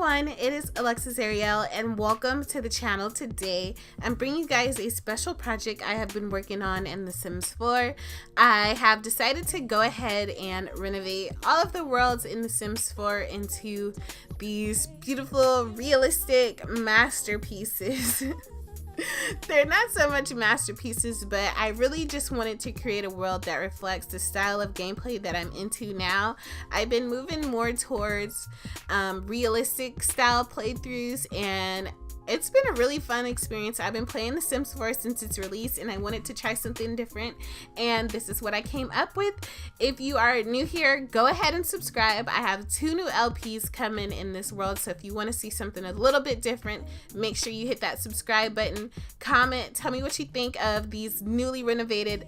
everyone, it is AlexisAriel and welcome to the channel. Today I'm bringing you guys a special project I have been working on in The Sims 4. I have decided to go ahead and renovate all of the worlds in The Sims 4 into these beautiful, realistic masterpieces. They're not so much masterpieces, but I really just wanted to create a world that reflects the style of gameplay that I'm into now. I've been moving more towards realistic style playthroughs, and it's been a really fun experience. I've been playing The Sims 4 since its release, and I wanted to try something different, and this is what I came up with. If you are new here, go ahead and subscribe. I have 2 new LPs coming in this world, so if you want to see something a little bit different, make sure you hit that subscribe button, comment, tell me what you think of these newly renovated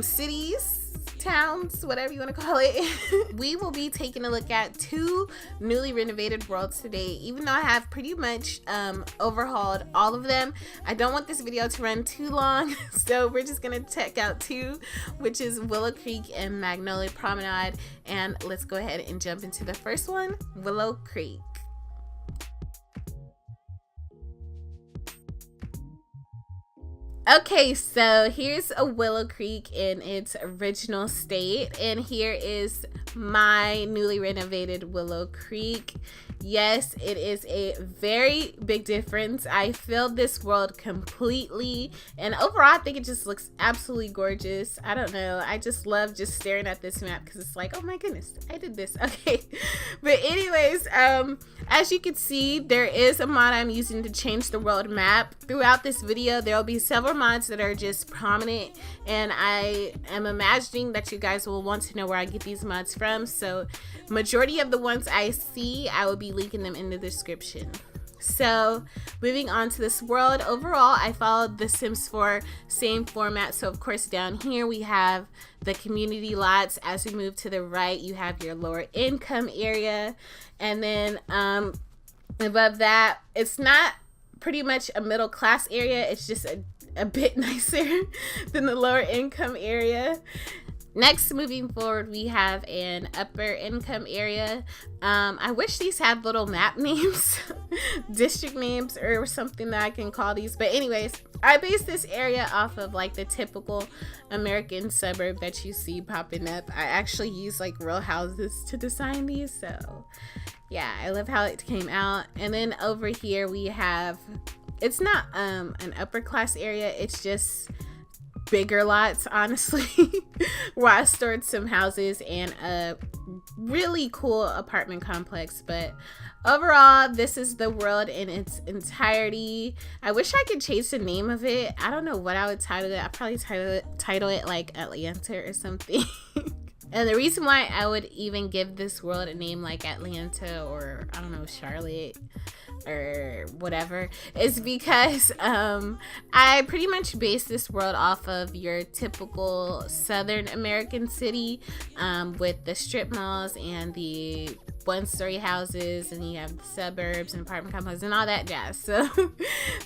cities, towns, whatever you want to call it. We will be taking a look at 2 newly renovated worlds today. Even though I have pretty much overhauled all of them, I don't want this video to run too long, so we're just gonna check out 2, which is Willow Creek and Magnolia Promenade. And let's go ahead and jump into the first one, Willow Creek. Okay, so here's a Willow Creek in its original state, and here is my newly renovated Willow Creek. Yes, it is a very big difference. I filled this world completely, and overall I think it just looks absolutely gorgeous. I don't know, I just love just staring at this map because it's like, oh my goodness, I did this. Okay, but anyways, as you can see, there is a mod I'm using to change the world map. Throughout this video there will be several mods that are just prominent, and I am imagining that you guys will want to know where I get these mods from, so majority of the ones I see, I will be linking them in the description. So moving on to this world, overall I followed The Sims 4 same format. So of course down here we have the community lots. As we move to the right, you have your lower income area, and then above that, it's not pretty much a middle class area, it's just a bit nicer than the lower income area. Next, moving forward, we have an upper income area. I wish these had little map names, district names or something that I can call these. But anyways, I based this area off of like the typical American suburb that you see popping up. I actually use like real houses to design these. So yeah, I love how it came out. And then over here we have, it's not an upper class area, it's just bigger lots, honestly, where I stored some houses and a really cool apartment complex. But overall, this is the world in its entirety. I wish I could change the name of it. I don't know what I would title it. I'd probably title it like Atlanta or something. And the reason why I would even give this world a name like Atlanta or I don't know, Charlotte or whatever is because I pretty much base this world off of your typical Southern American city, with the strip malls and the 1-story houses, and you have the suburbs and apartment complexes and all that jazz. So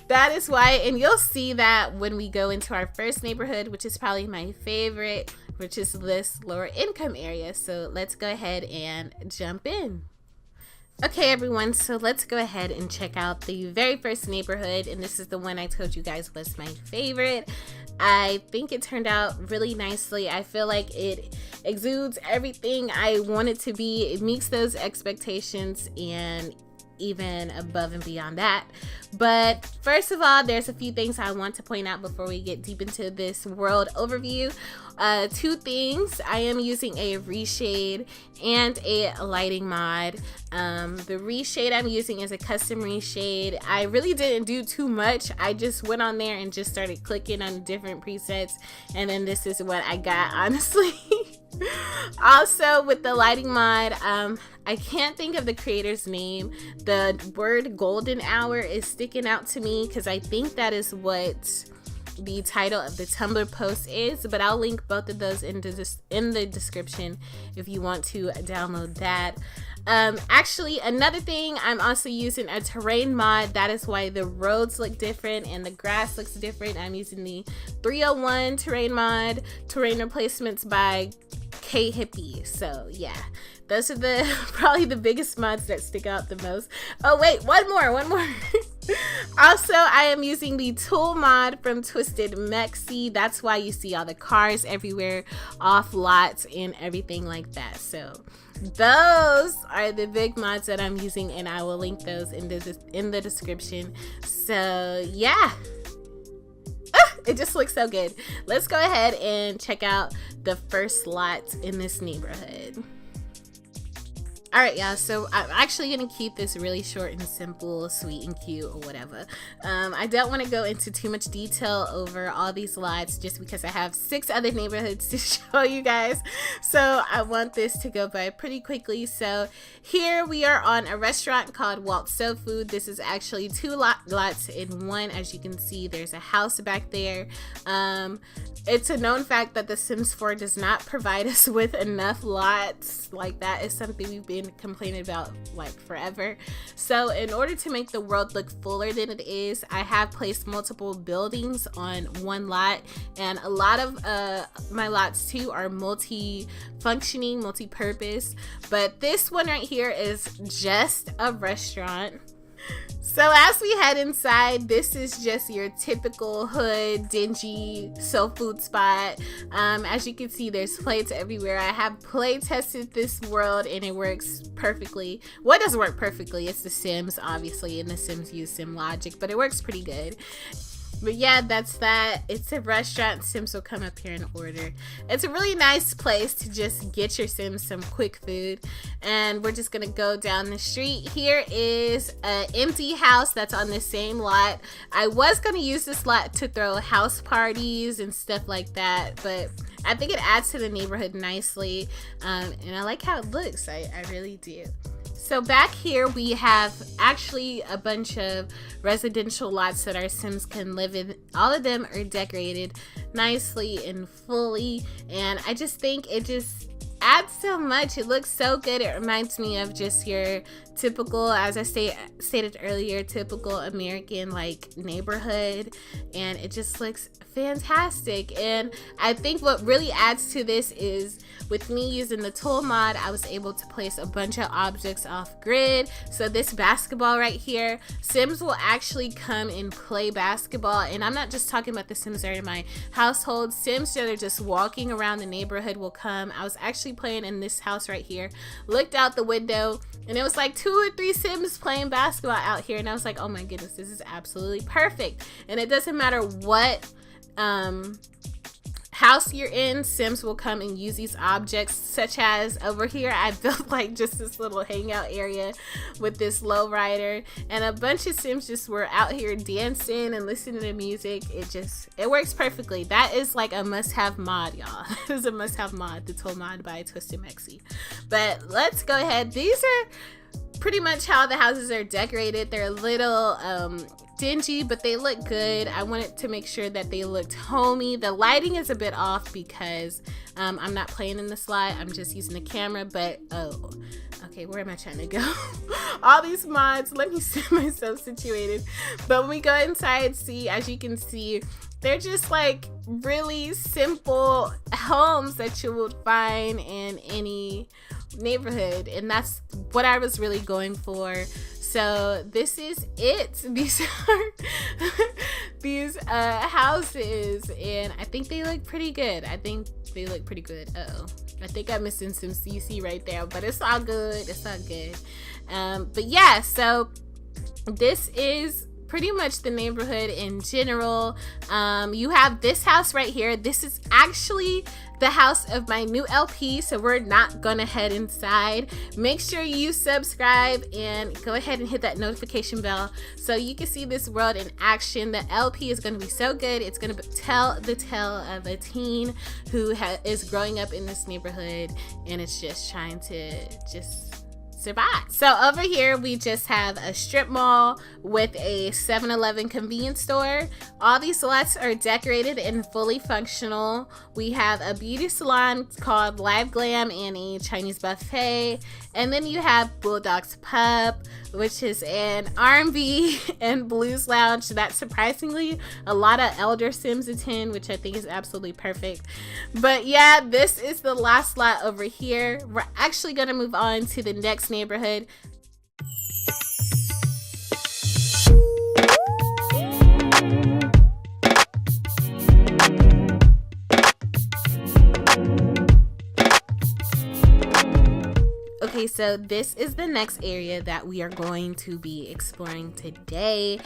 that is why, and you'll see that when we go into our first neighborhood, which is probably my favorite, which is this lower income area. So let's go ahead and jump in. Okay everyone, so let's go ahead and check out the very first neighborhood, and this is the one I told you guys was my favorite. I think it turned out really nicely. I feel like it exudes everything I want it to be. It meets those expectations and even above and beyond that. But first of all, there's a few things I want to point out before we get deep into this world overview. 2 things. I am using a reshade and a lighting mod. The reshade I'm using is a custom reshade. I really didn't do too much. I just went on there and just started clicking on different presets, and then this is what I got, honestly. Also with the lighting mod, I can't think of the creator's name. The word golden hour is sticking out to me because I think that is what the title of the Tumblr post is, but I'll link both of those in the description if you want to download that. Actually, another thing, I'm also using a terrain mod. That is why the roads look different and the grass looks different. I'm using the 301 terrain mod. Terrain replacements by K-Hippie. So yeah, those are the probably the biggest mods that stick out the most. Oh wait, one more. Also, I am using the tool mod from Twisted Mexi. That's why you see all the cars everywhere, off lots and everything like that. So those are the big mods that I'm using, and I will link those in the description. So yeah, it just looks so good. Let's go ahead and check out the first lot in this neighborhood. All right, y'all, so I'm actually gonna keep this really short and simple, sweet and cute, or whatever. I don't want to go into too much detail over all these lots just because I have 6 other neighborhoods to show you guys. So I want this to go by pretty quickly. So here we are on a restaurant called Walt So Food. This is actually 2 lots in one. As you can see, there's a house back there. It's a known fact that The Sims 4 does not provide us with enough lots. Like, that is something we've been complaining about like forever. So in order to make the world look fuller than it is, I have placed multiple buildings on one lot, and a lot of my lots too are multi-functioning, multi-purpose, but this one right here is just a restaurant. So as we head inside, this is just your typical hood, dingy soul food spot. As you can see, there's plates everywhere. I have play tested this world and it works perfectly. What doesn't work perfectly? It's The Sims, obviously, and The Sims use sim logic, but it works pretty good. But yeah, that's that. It's a restaurant. Sims will come up here and order. It's a really nice place to just get your Sims some quick food. And we're just gonna go down the street. Here is an empty house that's on the same lot. I was gonna use this lot to throw house parties and stuff like that, but I think it adds to the neighborhood nicely. And I like how it looks. I really do. So back here we have actually a bunch of residential lots that our Sims can live in. All of them are decorated nicely and fully, and I just think it just adds so much. It looks so good. It reminds me of just your typical, as I stated earlier, typical American like neighborhood, and it just looks fantastic. And I think what really adds to this is with me using the tool mod, I was able to place a bunch of objects off grid. So this basketball right here, Sims will actually come and play basketball, and I'm not just talking about the Sims that are in my household. Sims that are just walking around the neighborhood will come. I was actually playing in this house right here, looked out the window, and it was like 2 or 3 Sims playing basketball out here, and I was like, oh my goodness, this is absolutely perfect. And it doesn't matter what house you're in, Sims will come and use these objects, such as over here I built like just this little hangout area with this lowrider, and a bunch of Sims just were out here dancing and listening to music. It works perfectly. That is like a must-have mod, y'all. It is a must-have mod, the tool mod by Twisted Mexi. But let's go ahead. These are pretty much how the houses are decorated. They're a little dingy, but they look good. I wanted to make sure that they looked homey. The lighting is a bit off because I'm not playing in the slide. I'm just using the camera, but oh, okay, where am I trying to go? All these mods, let me see myself situated. But when we go inside, see, as you can see, they're just like really simple homes that you would find in any neighborhood, and that's what I was really going for. So this is it. These are these houses, and I think they look pretty good. I think I think I'm missing some CC right there, but it's all good. It's all good. But yeah, so this is pretty much the neighborhood in general. You have this house right here. This is actually the house of my new LP, so we're not gonna head inside. Make sure you subscribe and go ahead and hit that notification bell so you can see this world in action. The LP is gonna be so good. It's gonna tell the tale of a teen who is growing up in this neighborhood, and it's just trying to just survive. So over here, we just have a strip mall with a 7-Eleven convenience store. All these lots are decorated and fully functional. We have a beauty salon called Live Glam and a Chinese buffet. And then you have Bulldog's Pub, which is an R&B and blues lounge that surprisingly a lot of elder Sims attend, which I think is absolutely perfect. But yeah, this is the last lot over here. We're actually going to move on to the next neighborhood. Okay, so this is the next area that we are going to be exploring today.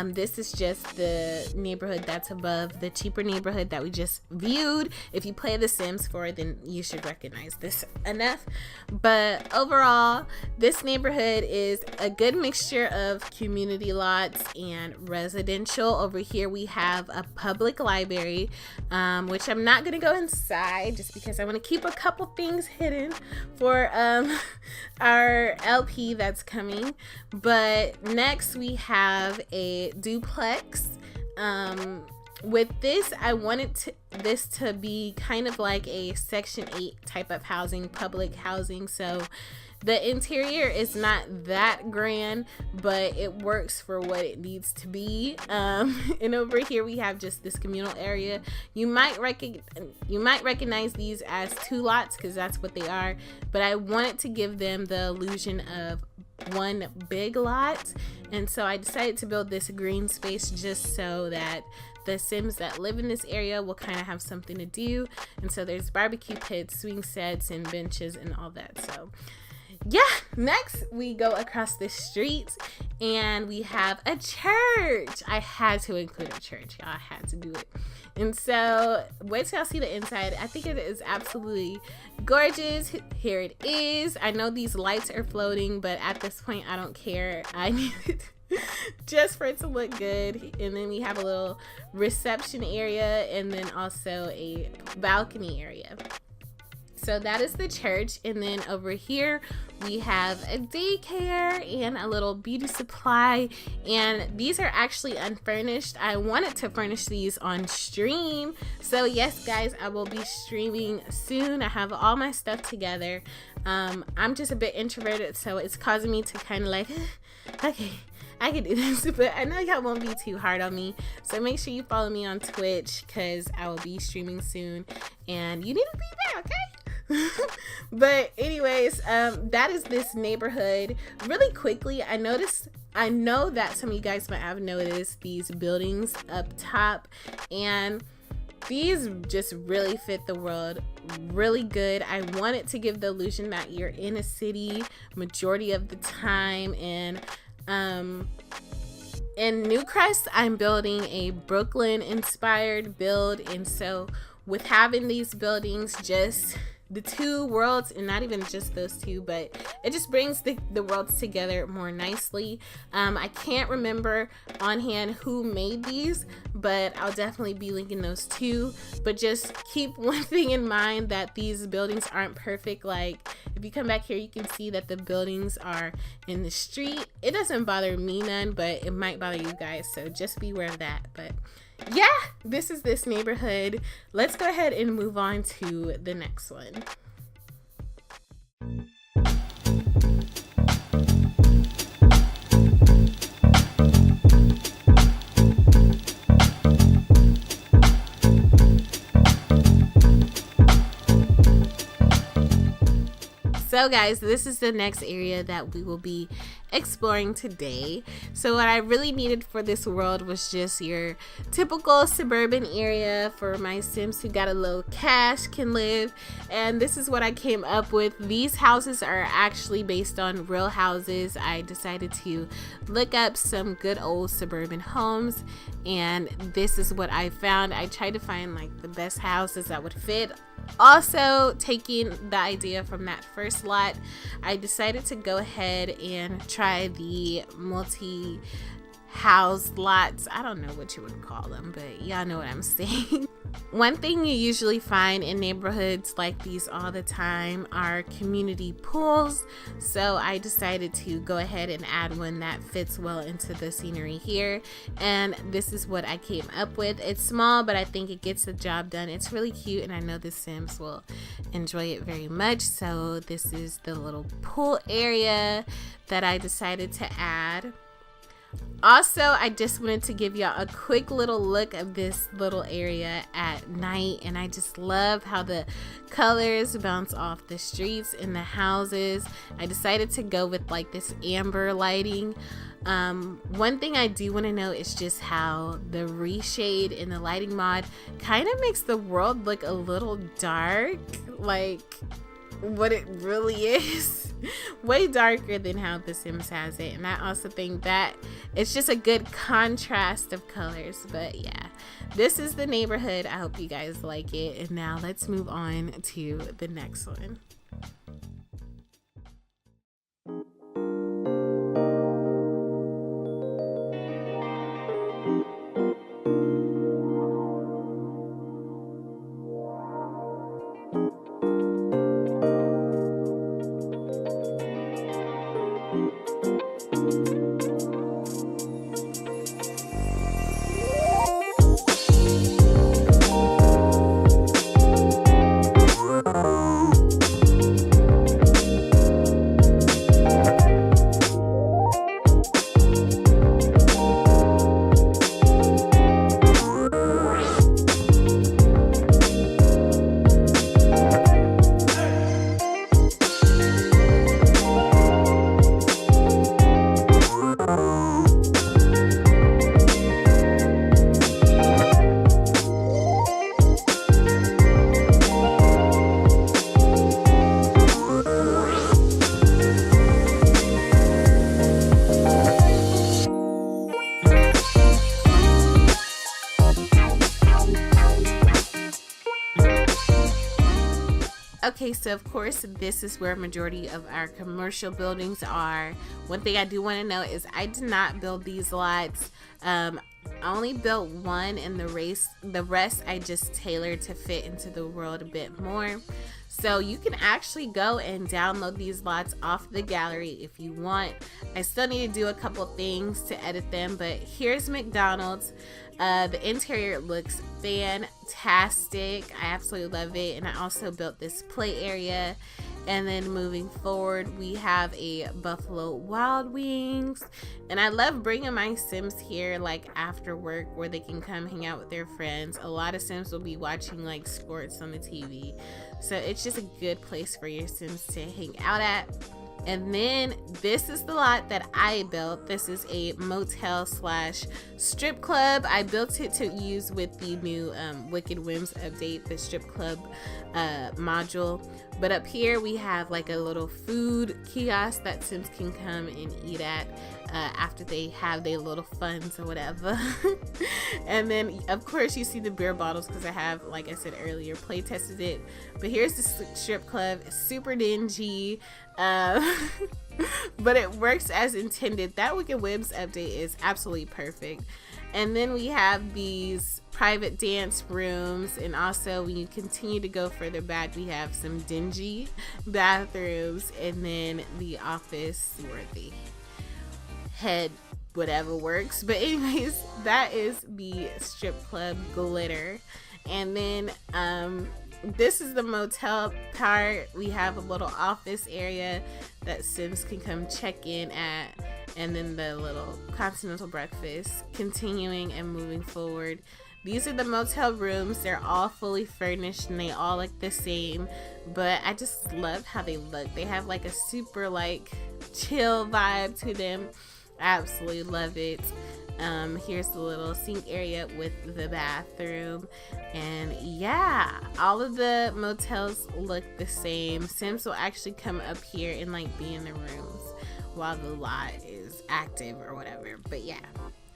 This is just the neighborhood that's above the cheaper neighborhood that we just viewed. If you play The Sims 4, then you should recognize this enough. But overall, this neighborhood is a good mixture of community lots and residential. Over here, we have a public library, which I'm not going to go inside just because I want to keep a couple things hidden for our LP that's coming. But next we have a duplex. With this, I wanted this to be kind of like a Section 8 type of housing, public housing. So the interior is not that grand, but it works for what it needs to be. And over here we have just this communal area. You might recognize these as two lots because that's what they are, but I wanted to give them the illusion of one big lot, and so I decided to build this green space just so that the Sims that live in this area will kind of have something to do. And so there's barbecue pits, swing sets, and benches and all that. So yeah, next we go across the street and we have a church. I had to include a church, y'all. I had to do it. And so wait till y'all see the inside. I think it is absolutely gorgeous. Here it is. I know these lights are floating, but at this point I don't care. I need it just for it to look good. And then we have a little reception area and then also a balcony area. So that is the church. And then over here we have a daycare and a little beauty supply, and these are actually unfurnished. I wanted to furnish these on stream, so yes guys, I will be streaming soon. I have all my stuff together. I'm just a bit introverted, so it's causing me to kind of like okay, I can do this, but I know y'all won't be too hard on me. So make sure you follow me on Twitch because I will be streaming soon and you need to be there, okay? But anyways, that is this neighborhood. Really quickly, I know that some of you guys might have noticed these buildings up top, and these just really fit the world really good. I wanted to give the illusion that you're in a city majority of the time. And in Newcrest, I'm building a Brooklyn inspired build, and so with having these buildings, just the two worlds, and not even just those two, but it just brings the worlds together more nicely. I can't remember on hand who made these, but I'll definitely be linking those too. But just keep one thing in mind, that these buildings aren't perfect. Like if you come back here, you can see that the buildings are in the street. It doesn't bother me none, but it might bother you guys, so just be aware of that. But yeah, this is this neighborhood. Let's go ahead and move on to the next one. So guys, this is the next area that we will be exploring today. So what I really needed for this world was just your typical suburban area for my Sims who got a little cash can live, and this is what I came up with. These houses are actually based on real houses. I decided to look up some good old suburban homes, and this is what I found. I tried to find like the best houses that would fit. Also, taking the idea from that first lot, I decided to go ahead and try the multi house lots. I don't know what you would call them, but y'all know what I'm saying. One thing you usually find in neighborhoods like these all the time are community pools. So I decided to go ahead and add one that fits well into the scenery here. And this is what I came up with. It's small, but I think it gets the job done. It's really cute, and I know the Sims will enjoy it very much. So this is the little pool area that I decided to add. Also, I just wanted to give y'all a quick little look of this little area at night, and I just love how the colors bounce off the streets and the houses. I decided to go with like this amber lighting. One thing I do want to know is just how the reshade in the lighting mod kind of makes the world look a little dark, like what it really is. Way darker than how The Sims has it. And I also think that it's just a good contrast of colors. But yeah, this is the neighborhood. I hope you guys like it. And now let's move on to the next one. Okay, so of course this is where a majority of our commercial buildings are. One thing I do want to know is I did not build these lots. I only built one, and the rest I just tailored to fit into the world a bit more. So you can actually go and download these lots off the gallery if you want. I still need to do a couple things to edit them, but here's McDonald's. The interior looks fantastic. I absolutely love it. And I also built this play area. And then moving forward, we have a Buffalo Wild Wings. And I love bringing my Sims here like after work, where they can come hang out with their friends. A lot of Sims will be watching like sports on the TV. So it's just a good place for your Sims to hang out at. And then this is the lot that I built. This is a motel slash strip club. I built it to use with the new Wicked Whims update, the strip club module. But up here we have like a little food kiosk that Sims can come and eat at after they have their little funs or whatever. And then of course you see the beer bottles because I have, like I said earlier, play tested it. But here's the strip club. It's super dingy. But it works as intended. That Wicked Whims update is absolutely perfect. And then we have these private dance rooms, and also when you continue to go further back, we have some dingy bathrooms, and then the office where the head whatever works. But anyways, that is the strip club glitter. And then this is the motel part. We have a little office area that Sims can come check in at, and then the little continental breakfast. Continuing and moving forward, these are the motel rooms. They're all fully furnished and they all look the same, but I just love how they look. They have like a super like chill vibe to them. I absolutely love it. Here's the little sink area with the bathroom, and yeah, all of the motels look the same. Sims will actually come up here and like be in the rooms while the lot is active or whatever. But yeah,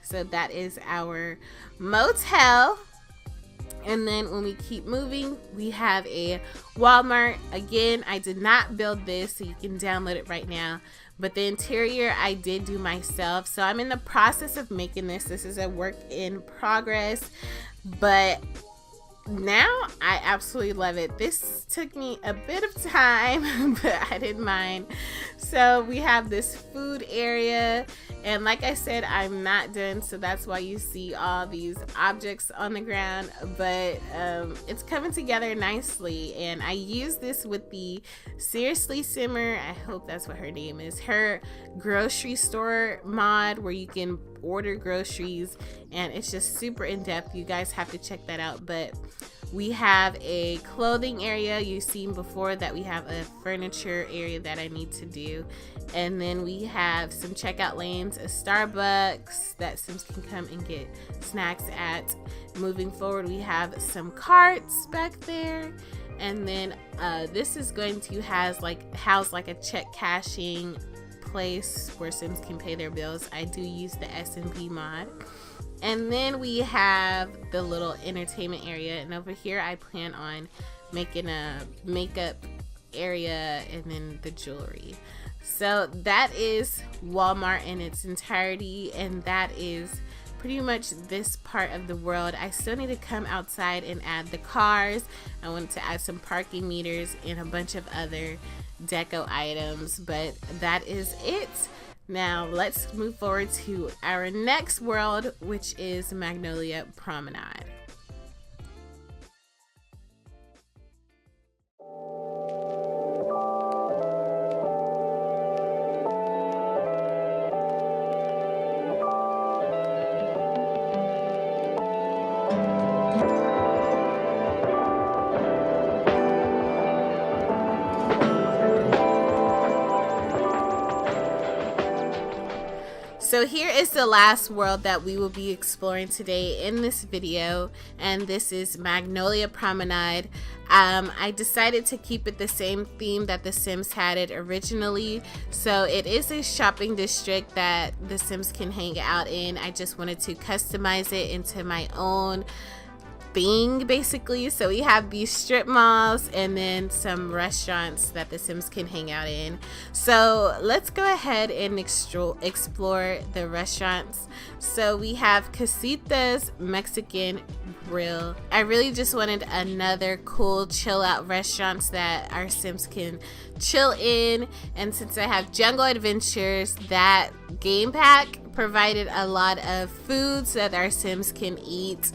so that is our motel. And then when we keep moving, we have a Walmart. Again, I did not build this, so you can download it right now. but the interior I did do myself. So I'm in the process of making this. This is a work in progress, but now I absolutely love it. This took me a bit of time, but I didn't mind. So we have this food area, and like I said, I'm not done, so that's why you see all these objects on the ground, but it's coming together nicely. And I use this with the Seriously Simmer, I hope that's what her name is, her grocery store mod where you can order groceries, and it's just super in-depth. You guys have to check that out. But we have a clothing area. You've seen before that we have a furniture area that I need to do, and then we have some checkout lanes, a Starbucks that Sims can come and get snacks at. Moving forward, we have some carts back there, and then this is going to house like a check cashing place where Sims can pay their bills. I do use the S&P mod. And then we have the little entertainment area, and over here I plan on making a makeup area and then the jewelry. So that is Walmart in its entirety, and that is pretty much this part of the world. I still need to come outside and add the cars. I wanted to add some parking meters and a bunch of other deco items, but that is it. Now let's move forward to our next world, which is Magnolia Promenade. So here is the last world that we will be exploring today in this video, and this is Magnolia Promenade. I decided to keep it the same theme that The Sims had it originally. So it is a shopping district that The Sims can hang out in. I just wanted to customize it into my own thing, basically. So we have these strip malls and then some restaurants that The Sims can hang out in. So let's go ahead and explore the restaurants. So we have Casita's Mexican Grill. I really just wanted another cool chill out restaurants that our Sims can chill in, and since I have Jungle Adventures, that game pack provided a lot of foods that our Sims can eat.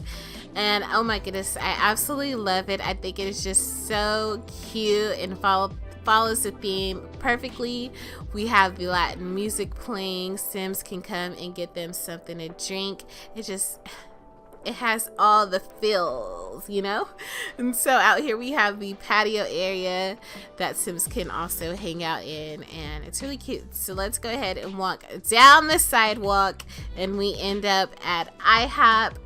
And oh my goodness, I absolutely love it. I think it is just so cute and follows the theme perfectly. We have the Latin music playing. Sims can come and get them something to drink. It has all the feels, you know? And so out here we have the patio area that Sims can also hang out in, and it's really cute. So let's go ahead and walk down the sidewalk, and we end up at IHOP.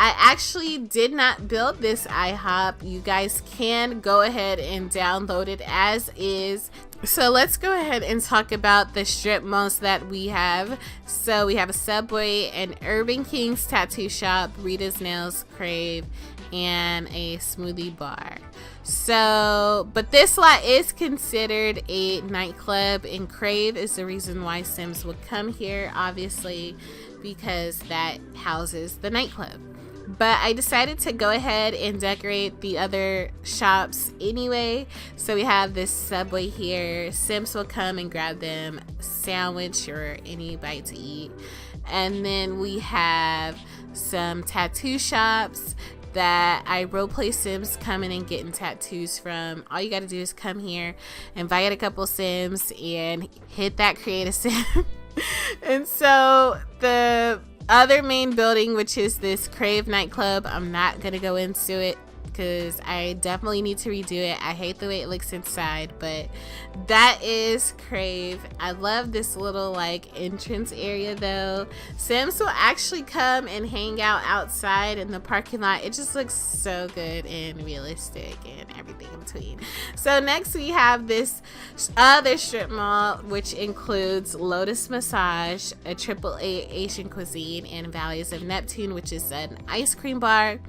I actually did not build this IHOP. You guys can go ahead and download it as is. So let's go ahead and talk about the strip malls that we have. So we have a Subway, an Urban Kings tattoo shop, Rita's Nails, Crave, and a smoothie bar. So, but this lot is considered a nightclub, and Crave is the reason why Sims would come here, obviously, because that houses the nightclub. But I decided to go ahead and decorate the other shops anyway. So we have this Subway here. Sims will come and grab them a sandwich or any bite to eat. And then we have some tattoo shops that I roleplay Sims coming and getting tattoos from. All you got to do is come here, invite a couple Sims, and hit that create a Sim. And so the other main building, which is this Crave nightclub, I'm not gonna go into it because I definitely need to redo it. I hate the way it looks inside, but that is Crave. I love this little like entrance area though. Sims will actually come and hang out outside in the parking lot. It just looks so good and realistic and everything in between. So next we have this other strip mall, which includes Lotus Massage, a AAA Asian cuisine, and Valleys of Neptune, which is an ice cream bar.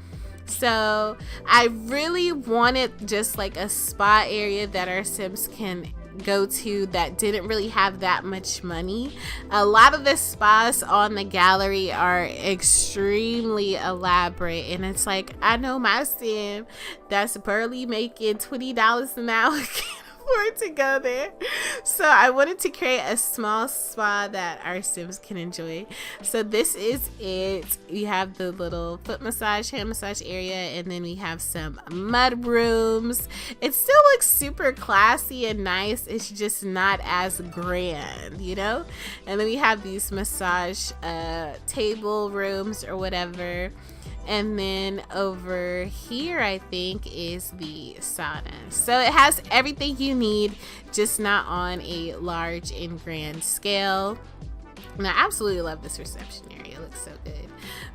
So I really wanted just like a spa area that our Sims can go to that didn't really have that much money. A lot of the spas on the gallery are extremely elaborate, and it's like, I know my sim that's barely making $20 an hour to go there. So I wanted to create a small spa that our sims can enjoy. So this is it. We have the little foot massage, hand massage area, and then we have some mud rooms. It still looks super classy and nice. It's just not as grand, you know? And then we have these massage table rooms or whatever. And then over here, I think, is the sauna. So it has everything you need, just not on a large and grand scale. And I absolutely love this reception area. It looks so good.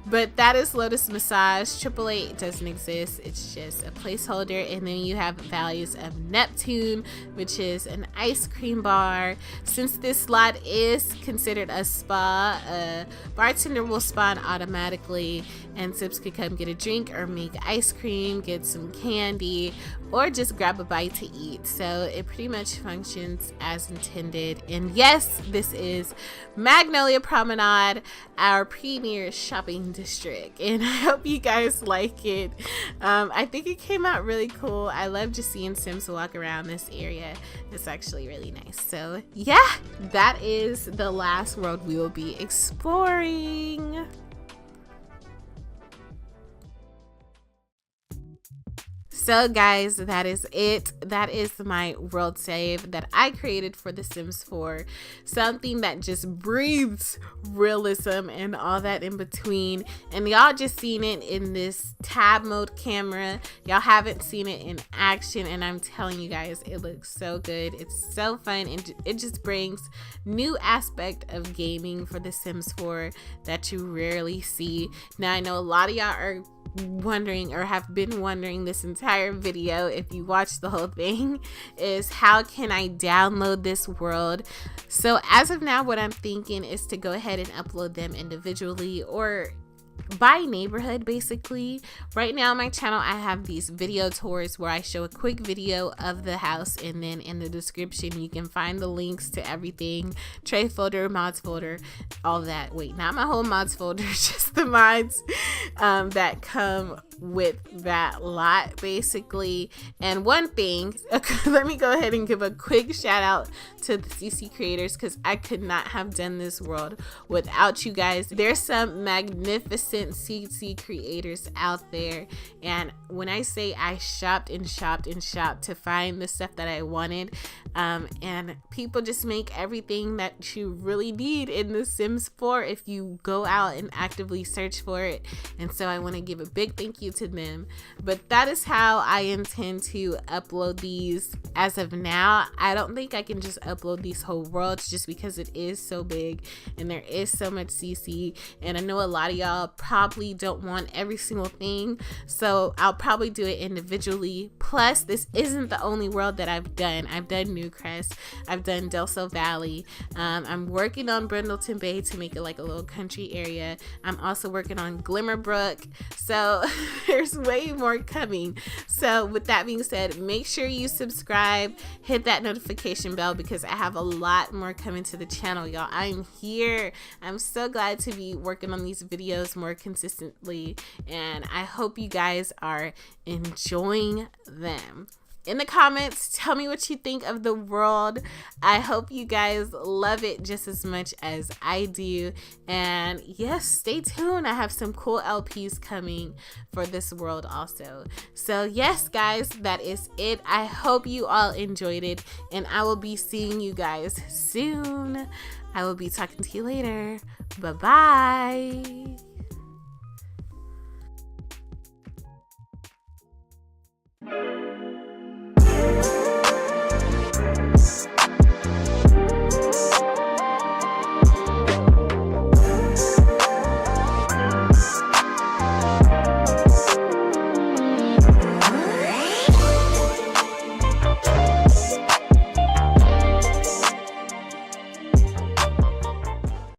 But that is Lotus Massage. AAA doesn't exist. It's just a placeholder. And then you have values of Neptune, which is an ice cream bar. Since this slot is considered a spa, a bartender will spawn automatically, and sips could come get a drink or make ice cream, get some candy, or just grab a bite to eat. So it pretty much functions as intended. And yes, this is Magnolia Promenade, our premier shopping district, and I hope you guys like it. I think it came out really cool. I love just seeing sims walk around this area. It's actually really nice. So yeah, that is the last world we will be exploring. So guys, that is it. That is my world save that I created for The Sims 4. Something that just breathes realism and all that in between. And y'all just seen it in this tab mode camera. Y'all haven't seen it in action, and I'm telling you guys, it looks so good. It's so fun, and it just brings new aspect of gaming for The Sims 4 that you rarely see. Now, I know a lot of y'all are wondering, or have been wondering this entire video, if you watch the whole thing, is how can I download this world? So as of now, what I'm thinking is to go ahead and upload them individually or by neighborhood. Basically, right now on my channel I have these video tours where I show a quick video of the house, and then in the description you can find the links to everything, tray folder, mods folder, all that. Wait, not my whole mods folder, just the mods that come with that lot basically. And one thing, let me go ahead and give a quick shout out to the CC creators, because I could not have done this world without you guys. There's some magnificent CC creators out there, and when I say I shopped and shopped and shopped to find the stuff that I wanted, and people just make everything that you really need in The Sims 4 if you go out and actively search for it. And so I want to give a big thank you to them. But that is how I intend to upload these as of now. I don't think I can just upload these whole worlds, just because it is so big and there is so much CC, and I know a lot of y'all probably don't want every single thing, so I'll probably do it individually. Plus, this isn't the only world that I've done. I've done Newcrest, I've done Delso Valley, I'm working on Brindleton Bay to make it like a little country area. I'm also working on Glimmerbrook, so there's way more coming. So with that being said, make sure you subscribe, hit that notification bell, because I have a lot more coming to the channel, y'all. I'm here. I'm so glad to be working on these videos more consistently, and I hope you guys are enjoying them. In the comments, tell me what you think of the world. I hope you guys love it just as much as I do. And yes, stay tuned. I have some cool LPs coming for this world also. So yes, guys, that is it. I hope you all enjoyed it, and I will be seeing you guys soon. I will be talking to you later. Bye-bye.